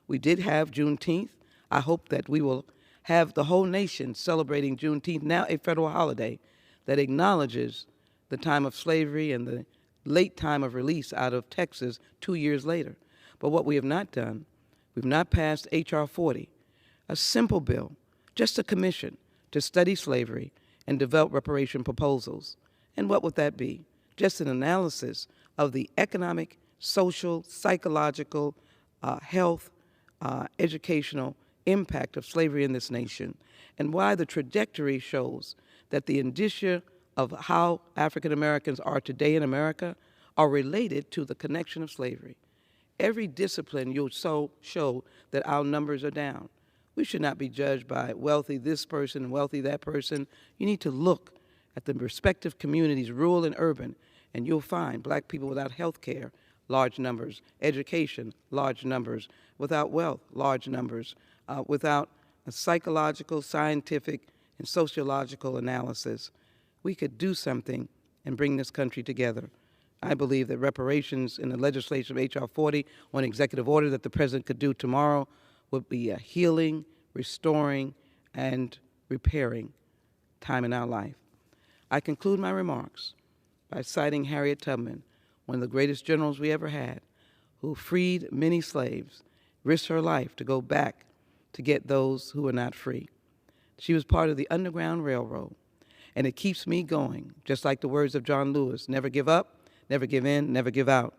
We did have Juneteenth. I hope that we will have the whole nation celebrating Juneteenth, now a federal holiday that acknowledges the time of slavery and the late time of release out of Texas 2 years later. But what we have not done, we've not passed H.R. 40, a simple bill, just a commission to study slavery and develop reparation proposals. And what would that be? Just an analysis of the economic, social, psychological, health, educational impact of slavery in this nation, and why the trajectory shows that the indicia of how African Americans are today in America are related to the connection of slavery. Every discipline you'll show that our numbers are down. We should not be judged by wealthy this person, wealthy that person. You need to look at the respective communities, rural and urban, and you'll find black people without health care, large numbers, education, large numbers, without wealth, large numbers, without a psychological, scientific, and sociological analysis. We could do something and bring this country together. I believe that reparations in the legislation of H.R. 40, one executive order that the President could do tomorrow, would be a healing, restoring, and repairing time in our life. I conclude my remarks by citing Harriet Tubman, one of the greatest generals we ever had, who freed many slaves, risked her life to go back to get those who were not free. She was part of the Underground Railroad, and it keeps me going, just like the words of John Lewis, never give up, never give in, never give out.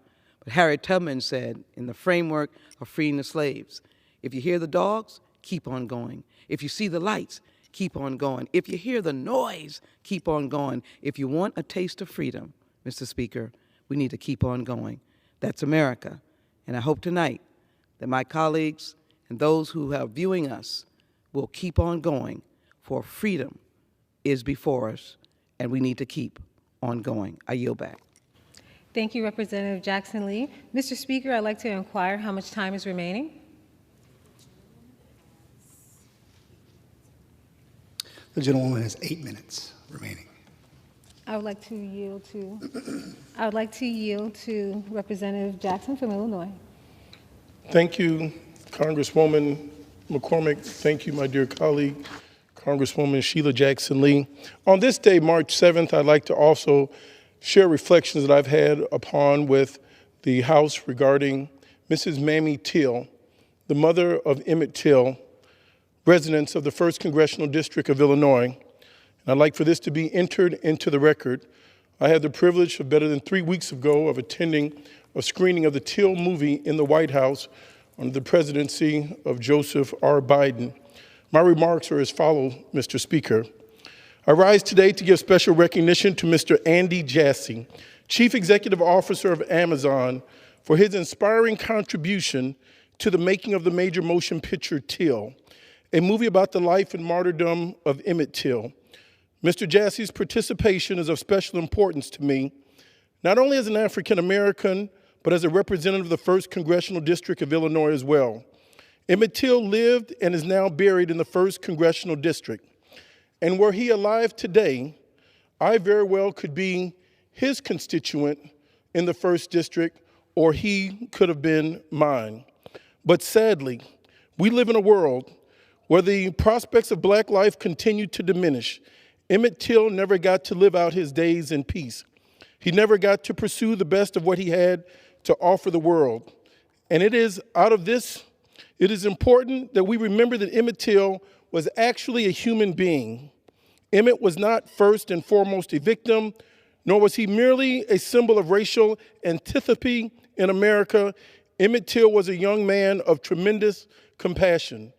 But Harriet Tubman said, in the framework of freeing the slaves, if you hear the dogs, keep on going. If you see the lights, keep on going. If you hear the noise, keep on going. If you want a taste of freedom, Mr. Speaker, we need to keep on going. That's America. And I hope tonight that my colleagues and those who are viewing us will keep on going, for freedom is before us, and we need to keep on going. I yield back. Thank you, Representative Jackson Lee. Mr. Speaker, I'd like to inquire how much time is remaining. The gentlewoman has 8 minutes remaining. I would like to yield to Representative Jackson from Illinois. Thank you, Congresswoman McCormick. Thank you, my dear colleague, Congresswoman Sheila Jackson Lee. On this day, March 7th, I'd like to also share reflections that I've had upon with the House regarding Mrs. Mamie Till, the mother of Emmett Till, residents of the 1st Congressional District of Illinois. And I'd like for this to be entered into the record. I had the privilege of better than 3 weeks ago of attending a screening of the Till movie in the White House under the presidency of Joseph R. Biden. My remarks are as follows, Mr. Speaker. I rise today to give special recognition to Mr. Andy Jassy, Chief Executive Officer of Amazon, for his inspiring contribution to the making of the major motion picture Till, a movie about the life and martyrdom of Emmett Till. Mr. Jassy's participation is of special importance to me, not only as an African American, but as a representative of the 1st Congressional District of Illinois as well. Emmett Till lived and is now buried in the 1st Congressional District. And were he alive today, I very well could be his constituent in the 1st District, or he could have been mine. But sadly, we live in a world where the prospects of black life continue to diminish. Emmett Till never got to live out his days in peace. He never got to pursue the best of what he had to offer the world. And it is important that we remember that Emmett Till was actually a human being. Emmett was not first and foremost a victim, nor was he merely a symbol of racial antipathy in America. Emmett Till was a young man of tremendous compassion.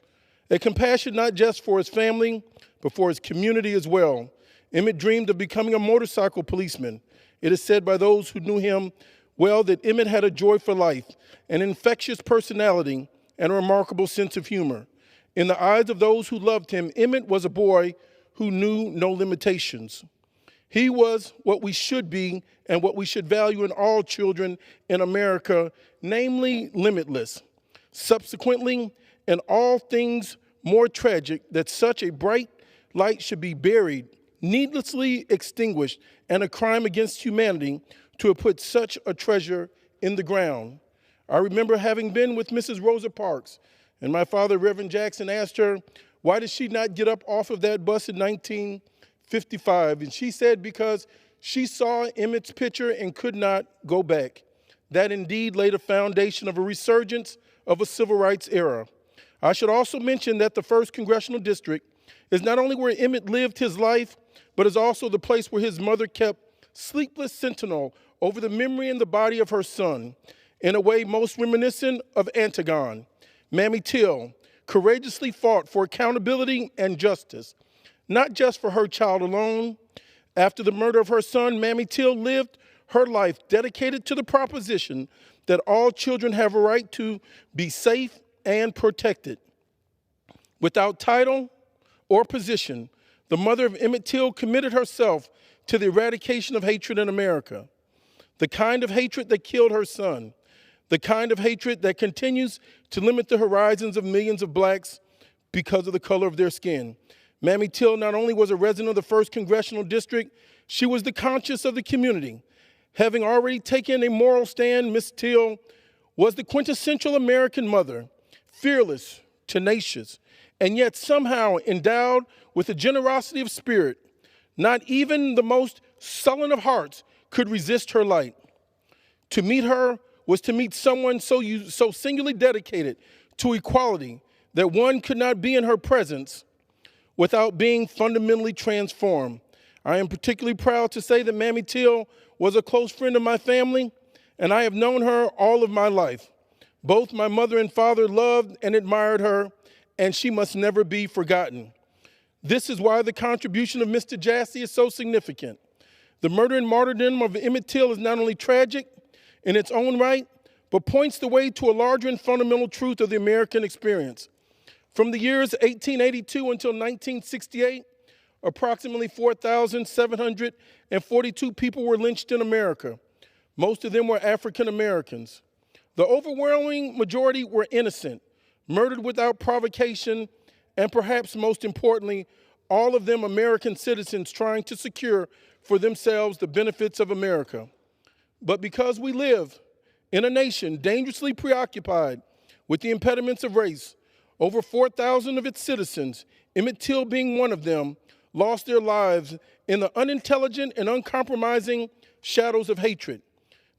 A compassion not just for his family, but for his community as well. Emmett dreamed of becoming a motorcycle policeman. It is said by those who knew him well that Emmett had a joy for life, an infectious personality, and a remarkable sense of humor. In the eyes of those who loved him, Emmett was a boy who knew no limitations. He was what we should be and what we should value in all children in America, namely limitless. Subsequently, in all things more tragic, that such a bright light should be buried, needlessly extinguished, and a crime against humanity to have put such a treasure in the ground. I remember having been with Mrs. Rosa Parks, and my father, Reverend Jackson, asked her, why did she not get up off of that bus in 1955? And she said, because she saw Emmett's picture and could not go back. That indeed laid a foundation of a resurgence of a civil rights era. I should also mention that the 1st Congressional District is not only where Emmett lived his life, but is also the place where his mother kept sleepless sentinel over the memory and the body of her son, in a way most reminiscent of Antigone. Mammy Till courageously fought for accountability and justice, not just for her child alone. After the murder of her son, Mammy Till lived her life dedicated to the proposition that all children have a right to be safe and protected. Without title or position, the mother of Emmett Till committed herself to the eradication of hatred in America. The kind of hatred that killed her son, the kind of hatred that continues to limit the horizons of millions of blacks because of the color of their skin. Mammy Till not only was a resident of the 1st Congressional District, she was the conscience of the community. Having already taken a moral stand, Miss Till was the quintessential American mother, fearless, tenacious, and yet somehow endowed with a generosity of spirit. Not even the most sullen of hearts could resist her light. To meet her was to meet someone so singularly dedicated to equality that one could not be in her presence without being fundamentally transformed. I am particularly proud to say that Mammy Till was a close friend of my family, and I have known her all of my life. Both my mother and father loved and admired her, and she must never be forgotten. This is why the contribution of Mr. Jassy is so significant. The murder and martyrdom of Emmett Till is not only tragic in its own right, but points the way to a larger and fundamental truth of the American experience. From the years 1882 until 1968, approximately 4,742 people were lynched in America. Most of them were African Americans. The overwhelming majority were innocent, murdered without provocation, and perhaps most importantly, all of them American citizens trying to secure for themselves the benefits of America. But because we live in a nation dangerously preoccupied with the impediments of race, over 4,000 of its citizens, Emmett Till being one of them, lost their lives in the unintelligent and uncompromising shadows of hatred.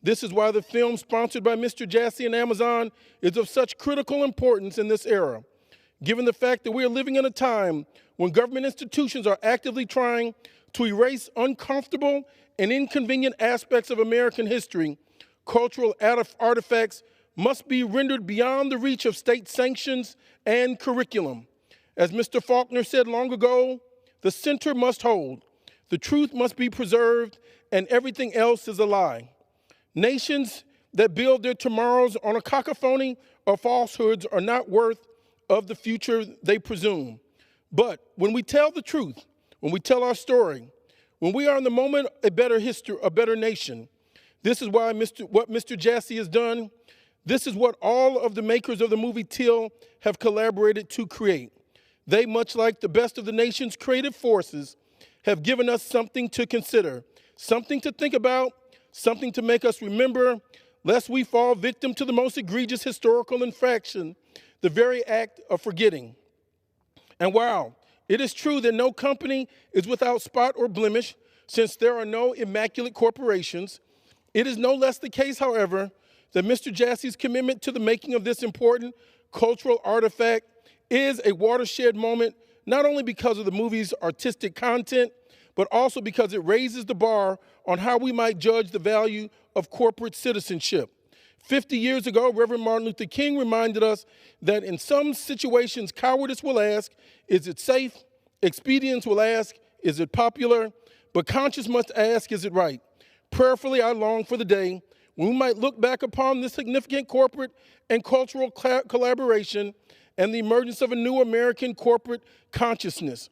This is why the film sponsored by Mr. Jassy and Amazon is of such critical importance in this era, given the fact that we are living in a time when government institutions are actively trying to erase uncomfortable and inconvenient aspects of American history. Cultural artifacts must be rendered beyond the reach of state sanctions and curriculum. As Mr. Faulkner said long ago, the center must hold, the truth must be preserved, and everything else is a lie. Nations that build their tomorrows on a cacophony of falsehoods are not worth of the future they presume. But when we tell the truth, when we tell our story, when we are in the moment a better nation, this is why what Mr. Jassy has done. This is what all of the makers of the movie Till have collaborated to create. They, much like the best of the nation's creative forces, have given us something to consider, something to think about, something to make us remember, lest we fall victim to the most egregious historical infraction, the very act of forgetting. And while it is true that no company is without spot or blemish, since there are no immaculate corporations, it is no less the case, however, that Mr. Jassy's commitment to the making of this important cultural artifact is a watershed moment, not only because of the movie's artistic content, but also because it raises the bar on how we might judge the value of corporate citizenship. 50 years ago, Reverend Martin Luther King reminded us that in some situations, cowardice will ask, is it safe? Expedience will ask, is it popular? But conscience must ask, is it right? Prayerfully, I long for the day when we might look back upon this significant corporate and cultural collaboration and the emergence of a new American corporate consciousness.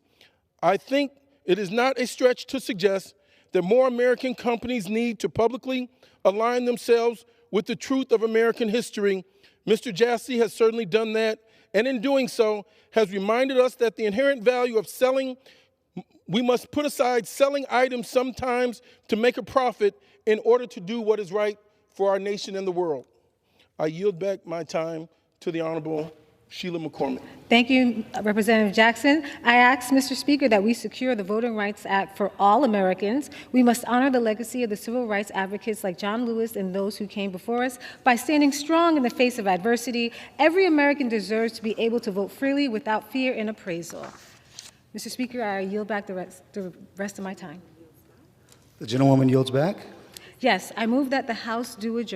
I think it is not a stretch to suggest that more American companies need to publicly align themselves with the truth of American history. Mr. Jassy has certainly done that, and in doing so, has reminded us that the inherent value of selling, we must put aside selling items sometimes to make a profit in order to do what is right for our nation and the world. I yield back my time to the Honorable Sheila McCormick. Thank you, Representative Jackson. I ask, Mr. Speaker, that we secure the Voting Rights Act for all Americans. We must honor the legacy of the civil rights advocates like John Lewis and those who came before us by standing strong in the face of adversity. Every American deserves to be able to vote freely without fear and appraisal. Mr. Speaker, I yield back the rest of my time. The gentlewoman yields back. Yes, I move that the House do adjourn.